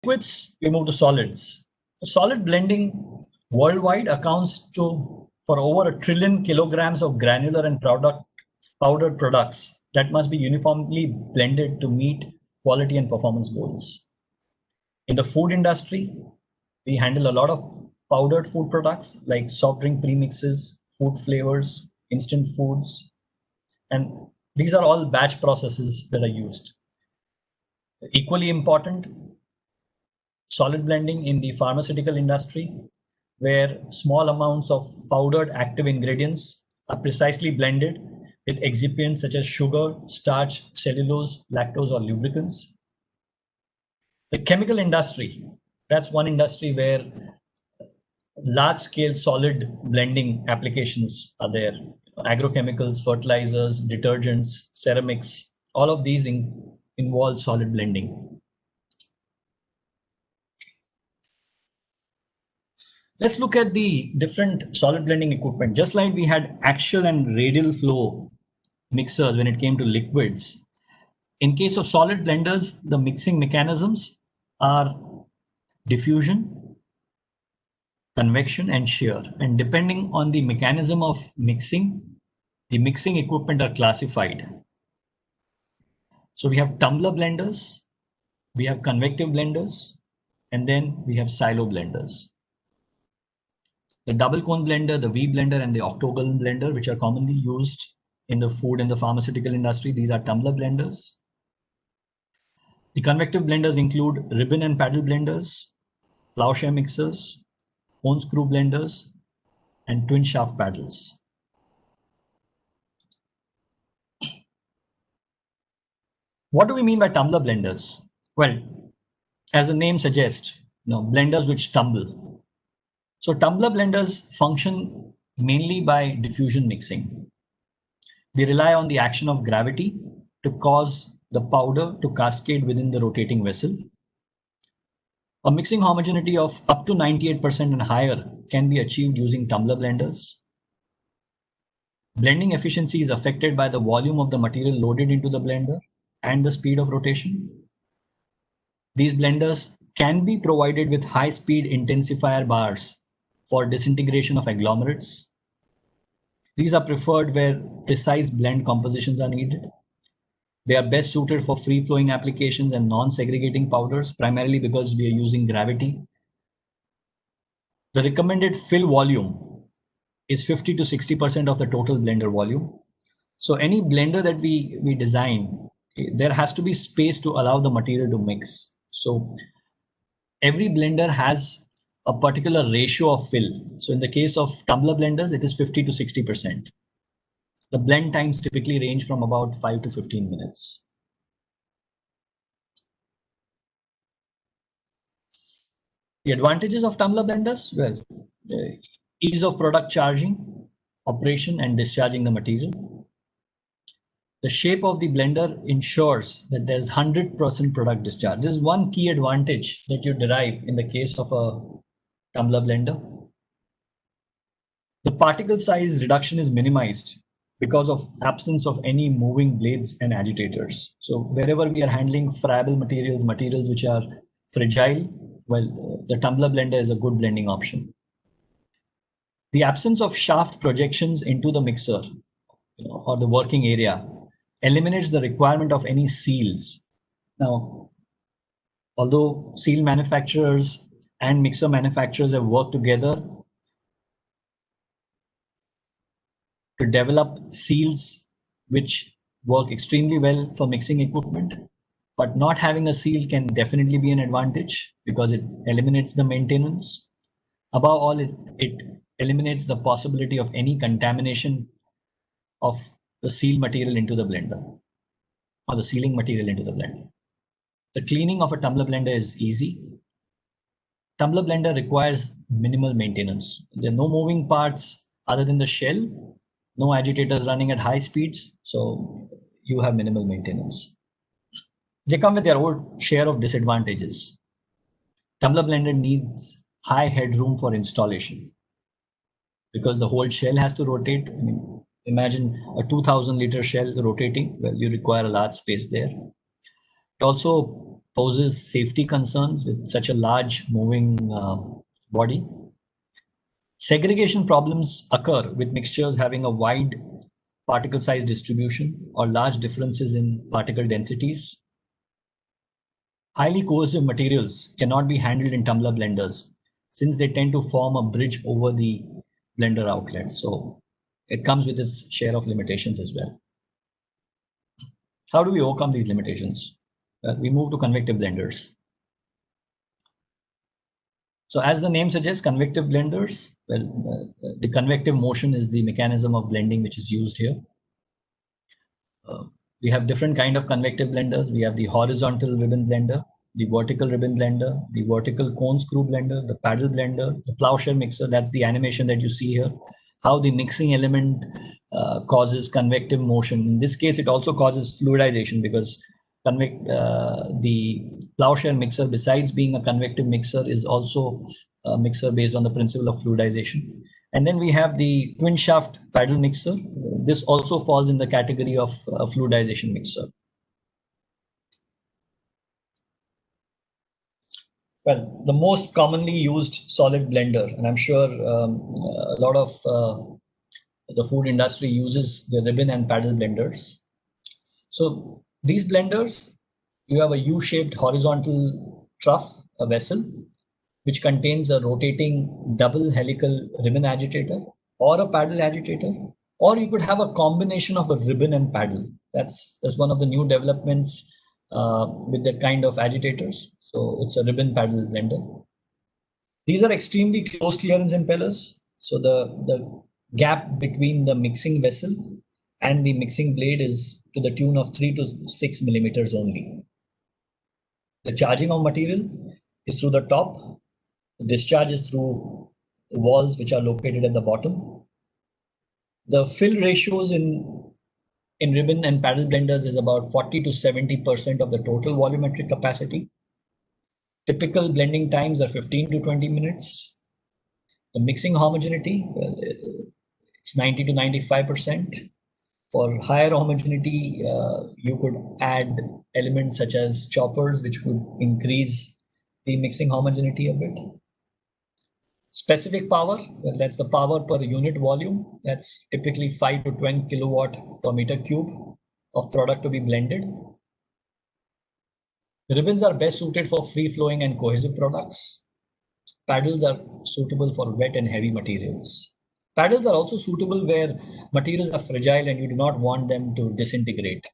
liquids, we move to solids. Solid blending worldwide accounts for over 1 trillion kilograms of granular and powdered products that must be uniformly blended to meet quality and performance goals. In the food industry, we handle a lot of powdered food products like soft drink premixes, food flavors, instant foods, and these are all batch processes that are used. Equally important, solid blending in the pharmaceutical industry, where small amounts of powdered active ingredients are precisely blended with excipients such as sugar, starch, cellulose, lactose, or lubricants. The chemical industry, that's one industry where large-scale solid blending applications are there. Agrochemicals, fertilizers, detergents, ceramics, all of these involve solid blending. Let's look at the different solid blending equipment. Just like we had axial and radial flow mixers when it came to liquids, in case of solid blenders, the mixing mechanisms are diffusion, convection, and shear. And depending on the mechanism of mixing, the mixing equipment are classified. So we have tumbler blenders, we have convective blenders, and then we have silo blenders. The double cone blender, the V blender, and the octagonal blender, which are commonly used in the food and the pharmaceutical industry, these are tumbler blenders. The convective blenders include ribbon and paddle blenders, plowshare mixers, cone screw blenders, and twin shaft paddles. What do we mean by tumbler blenders? Well, as the name suggests, blenders which tumble. So tumbler blenders function mainly by diffusion mixing. They rely on the action of gravity to cause the powder to cascade within the rotating vessel. A mixing homogeneity of up to 98% and higher can be achieved using tumbler blenders. Blending efficiency is affected by the volume of the material loaded into the blender and the speed of rotation. These blenders can be provided with high-speed intensifier bars for disintegration of agglomerates. These are preferred where precise blend compositions are needed. They are best suited for free-flowing applications and non-segregating powders, primarily because we are using gravity. The recommended fill volume is 50 to 60% of the total blender volume. So any blender that we design, there has to be space to allow the material to mix. So every blender has a particular ratio of fill. So in the case of tumbler blenders, it is 50 to 60%. The blend times typically range from about 5 to 15 minutes. The advantages of tumbler blenders, well, ease of product charging, operation, and discharging the material. The shape of the blender ensures that there's 100% product discharge. This is one key advantage that you derive in the case of a tumbler blender. The particle size reduction is minimized because of absence of any moving blades and agitators. So wherever we are handling friable materials which are fragile, well, the tumbler blender is a good blending option. The absence of shaft projections into the mixer, or the working area, eliminates the requirement of any seals. Now, although seal manufacturers and mixer manufacturers have worked together to develop seals which work extremely well for mixing equipment, but not having a seal can definitely be an advantage because it eliminates the maintenance. Above all, it eliminates the possibility of any contamination of the seal material into the blender or the sealing material into the blender. The cleaning of a tumbler blender is easy. Tumbler blender requires minimal maintenance. There are no moving parts other than the shell, no agitators running at high speeds, so you have minimal maintenance. They come with their own share of disadvantages. Tumbler blender needs high headroom for installation because the whole shell has to rotate. I mean, imagine a 2000 liter shell rotating. Well, you require a large space there. It also poses safety concerns with such a large moving body. Segregation problems occur with mixtures having a wide particle size distribution or large differences in particle densities. Highly coercive materials cannot be handled in tumbler blenders since they tend to form a bridge over the blender outlet. So it comes with its share of limitations as well. How do we overcome these limitations? We move to convective blenders. So as the name suggests, convective blenders, the convective motion is the mechanism of blending which is used here. We have different kind of convective blenders. We have the horizontal ribbon blender, the vertical ribbon blender, the vertical cone screw blender, the paddle blender, the plowshare mixer. That's the animation that you see here. How the mixing element causes convective motion. In this case, it also causes fluidization because the plowshare mixer, besides being a convective mixer, is also a mixer based on the principle of fluidization. And then we have the twin shaft paddle mixer. This also falls in the category of fluidization mixer. Well, the most commonly used solid blender, and I'm sure a lot of the food industry uses the ribbon and paddle blenders. So these blenders, you have a U-shaped horizontal trough, a vessel, which contains a rotating double helical ribbon agitator or a paddle agitator, or you could have a combination of a ribbon and paddle. That's one of the new developments with that kind of agitators. So it's a ribbon paddle blender. These are extremely close clearance impellers. So the gap between the mixing vessel and the mixing blade is to the tune of 3 to 6 millimeters only. The charging of material is through the top. The discharge is through the walls which are located at the bottom. The fill ratios in ribbon and paddle blenders is about 40 to 70% of the total volumetric capacity. Typical blending times are 15 to 20 minutes. The mixing homogeneity, well, it's 90 to 95%. For higher homogeneity, you could add elements such as choppers, which would increase the mixing homogeneity a bit. Specific power, well, that's the power per unit volume. That's typically 5 to 20 kilowatt per meter cube of product to be blended. The ribbons are best suited for free-flowing and cohesive products. Paddles are suitable for wet and heavy materials. Paddles are also suitable where materials are fragile and you do not want them to disintegrate.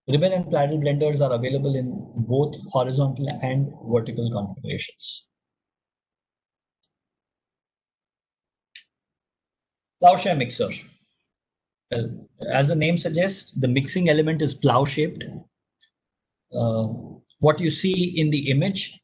Ribbon and paddle blenders are available in both horizontal and vertical configurations. Plowshare mixer. Well, as the name suggests, the mixing element is plow-shaped. What you see in the image,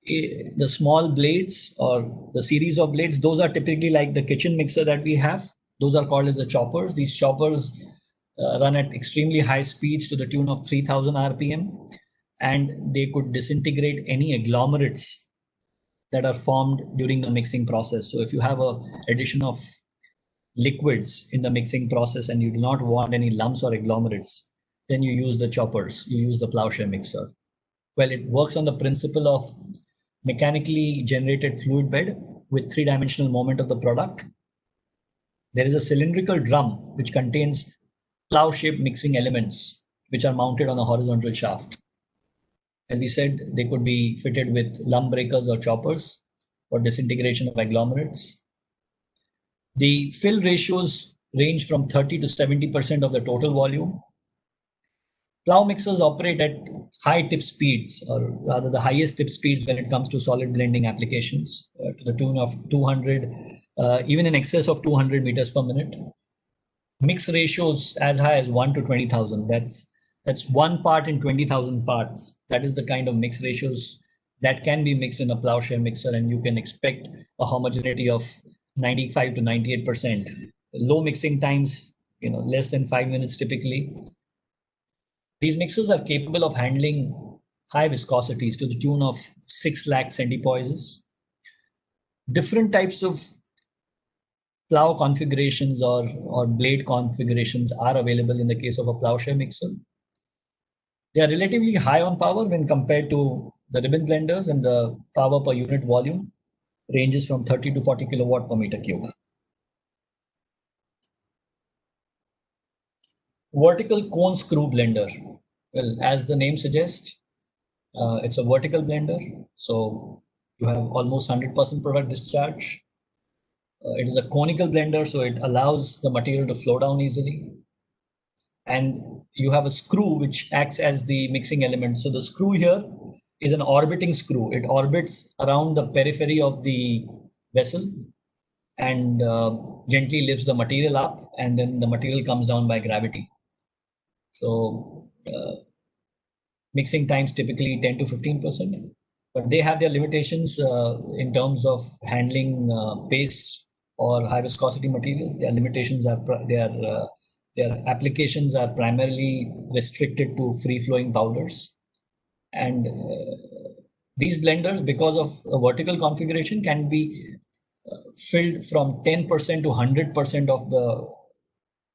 the small blades or the series of blades, those are typically like the kitchen mixer that we have. Those are called as the choppers. These choppers run at extremely high speeds to the tune of 3000 RPM, and they could disintegrate any agglomerates that are formed during the mixing process. So if you have an addition of liquids in the mixing process and you do not want any lumps or agglomerates, then you use the choppers, you use the plowshare mixer. Well, it works on the principle of mechanically generated fluid bed with three-dimensional moment of the product. There is a cylindrical drum which contains plow-shaped mixing elements which are mounted on a horizontal shaft. As we said, they could be fitted with lump breakers or choppers for disintegration of agglomerates. The fill ratios range from 30 to 70% of the total volume. Plow mixers operate at high tip speeds, or rather the highest tip speeds when it comes to solid blending applications, to the tune of 200, even in excess of 200 meters per minute. Mix ratios as high as 1 to 20,000. That's 1 part in 20,000 parts. That is the kind of mix ratios that can be mixed in a plowshare mixer, and you can expect a homogeneity of 95 to 98%. Low mixing times, less than 5 minutes typically. These mixers are capable of handling high viscosities to the tune of 6 lakh centipoises. Different types of plow configurations or blade configurations are available in the case of a plowshare mixer. They are relatively high on power when compared to the ribbon blenders, and the power per unit volume ranges from 30 to 40 kilowatt per meter cube. Vertical cone screw blender. Well, as the name suggests, it's a vertical blender. So you have almost 100% product discharge. It is a conical blender, so it allows the material to flow down easily. And you have a screw which acts as the mixing element. So the screw here is an orbiting screw. It orbits around the periphery of the vessel and gently lifts the material up, and then the material comes down by gravity. So mixing times typically 10 to 15%, but they have their limitations in terms of handling paste or high viscosity materials. Their limitations are their applications are primarily restricted to free flowing powders, and these blenders, because of a vertical configuration, can be filled from 10% to 100% of the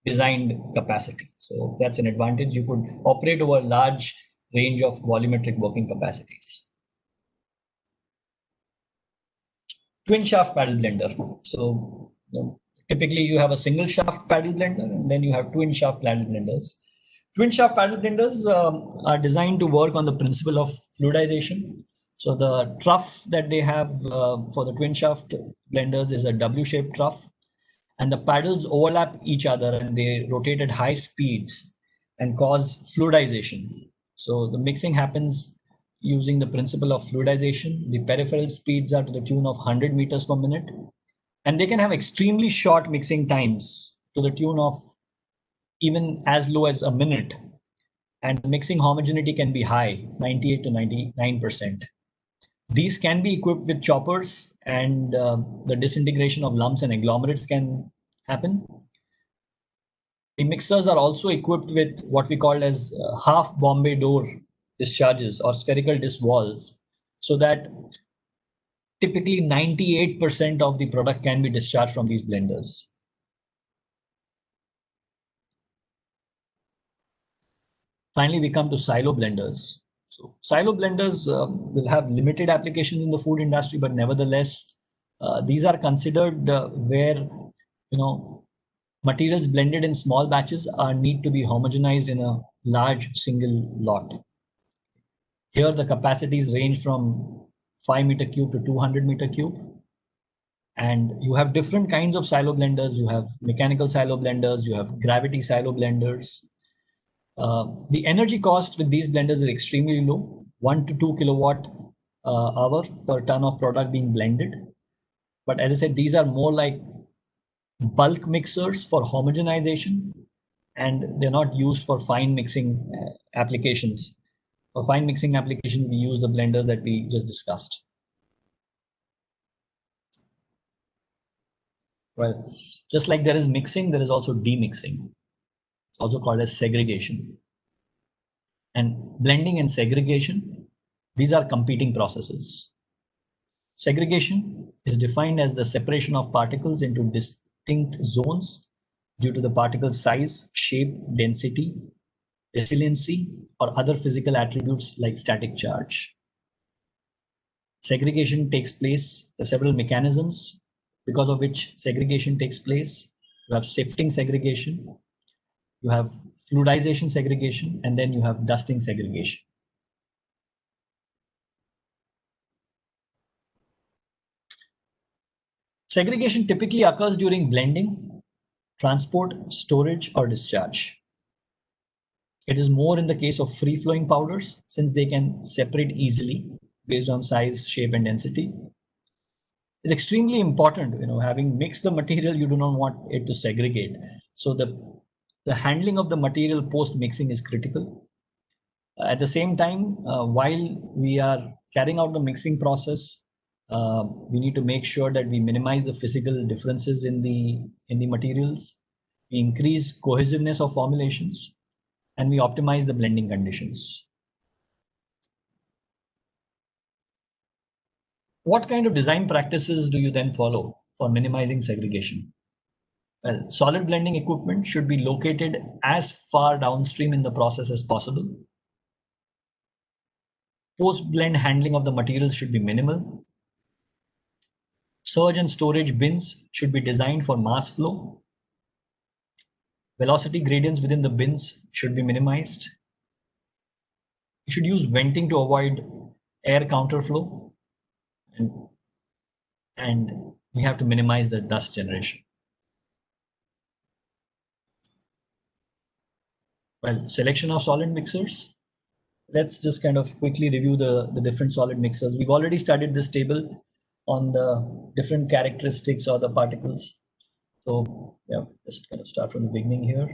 designed capacity. So that's an advantage. You could operate over a large range of volumetric working capacities. Twin shaft paddle blender. So typically you have a single shaft paddle blender, and then you have twin shaft paddle blenders. Twin shaft paddle blenders are designed to work on the principle of fluidization. So the trough that they have for the twin shaft blenders is a W-shaped trough, and the paddles overlap each other and they rotate at high speeds and cause fluidization. So the mixing happens using the principle of fluidization. The peripheral speeds are to the tune of 100 meters per minute, and they can have extremely short mixing times to the tune of even as low as a minute. And the mixing homogeneity can be high, 98 to 99%. These can be equipped with choppers, and the disintegration of lumps and agglomerates can happen. The mixers are also equipped with what we call as half Bombay door discharges or spherical disc walls, so that typically 98% of the product can be discharged from these blenders. Finally, we come to silo blenders. So silo blenders will have limited applications in the food industry, but nevertheless, these are considered where materials blended in small batches need to be homogenized in a large single lot. Here, the capacities range from 5 meter cube to 200 meter cube. And you have different kinds of silo blenders. You have mechanical silo blenders, you have gravity silo blenders. The energy cost with these blenders is extremely low, 1 to 2 kilowatt hour per ton of product being blended. But as I said, these are more like bulk mixers for homogenization, and they're not used for fine mixing applications. For fine mixing applications, we use the blenders that we just discussed. Well, just like there is mixing, there is also demixing. It's also called as segregation. And blending and segregation, these are competing processes. Segregation is defined as the separation of particles into distinct zones due to the particle size, shape, density, resiliency, or other physical attributes like static charge. Segregation takes place. There are several mechanisms because of which segregation takes place. You have sifting segregation, you have fluidization segregation, and then you have dusting segregation. Segregation typically occurs during blending, transport, storage, or discharge. It is more in the case of free-flowing powders, since they can separate easily based on size, shape, and density. It's extremely important, having mixed the material, you do not want it to segregate. So the handling of the material post-mixing is critical. At the same time, while we are carrying out the mixing process, we need to make sure that we minimize the physical differences in the materials, we increase cohesiveness of formulations, and we optimize the blending conditions. What kind of design practices do you then follow for minimizing segregation? Well, solid blending equipment should be located as far downstream in the process as possible. Post-blend handling of the materials should be minimal. Surge and storage bins should be designed for mass flow. Velocity gradients within the bins should be minimized. You should use venting to avoid air counterflow, and we have to minimize the dust generation. Well, selection of solid mixers. Let's just kind of quickly review the different solid mixers. We've already studied this table on the different characteristics or the particles. So yeah, just kind of start from the beginning here.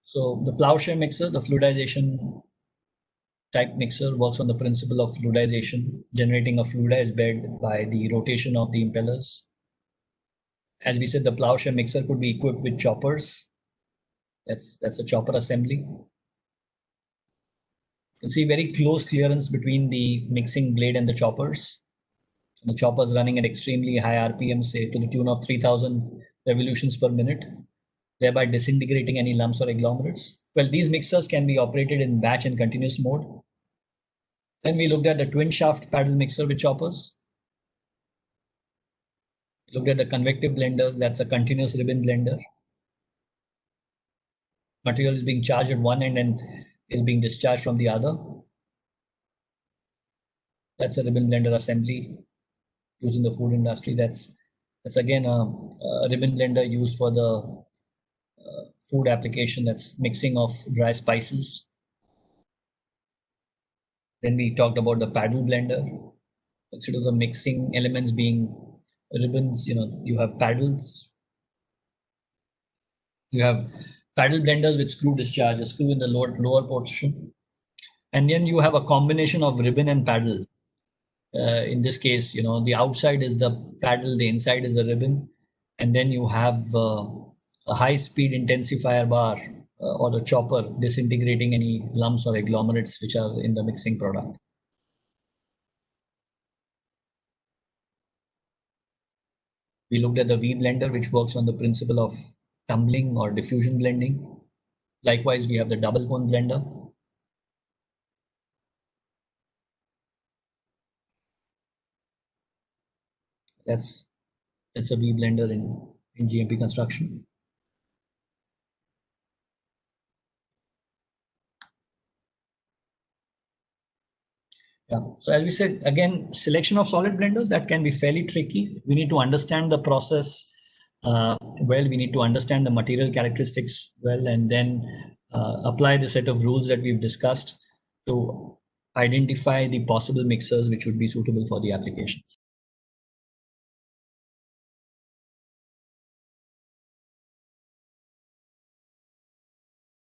So the plowshare mixer, the fluidization type mixer, works on the principle of fluidization, generating a fluidized bed by the rotation of the impellers. As we said, the plowshare mixer could be equipped with choppers. That's a chopper assembly. You see very close clearance between the mixing blade and the choppers. The choppers running at extremely high RPM, say to the tune of 3000 revolutions per minute, thereby disintegrating any lumps or agglomerates. Well, these mixers can be operated in batch and continuous mode. Then we looked at the twin shaft paddle mixer with choppers. We looked at the convective blenders, that's a continuous ribbon blender. Material is being charged at one end and is being discharged from the other. That's a ribbon blender assembly used in the food industry. That's again a ribbon blender used for the food application. That's mixing of dry spices. Then we talked about the paddle blender. Instead of the mixing elements being ribbons, you have paddles. You have paddle blenders with screw discharge, a screw in the lower portion. And then you have a combination of ribbon and paddle. In this case, the outside is the paddle, the inside is the ribbon. And then you have a high-speed intensifier bar or the chopper disintegrating any lumps or agglomerates which are in the mixing product. We looked at the V blender, which works on the principle of tumbling or diffusion blending. Likewise, we have the double cone blender. That's a V blender in GMP construction. Yeah. So as we said, again, selection of solid blenders, that can be fairly tricky. We need to understand the process well. We need to understand the material characteristics well, and then apply the set of rules that we've discussed to identify the possible mixers which would be suitable for the applications.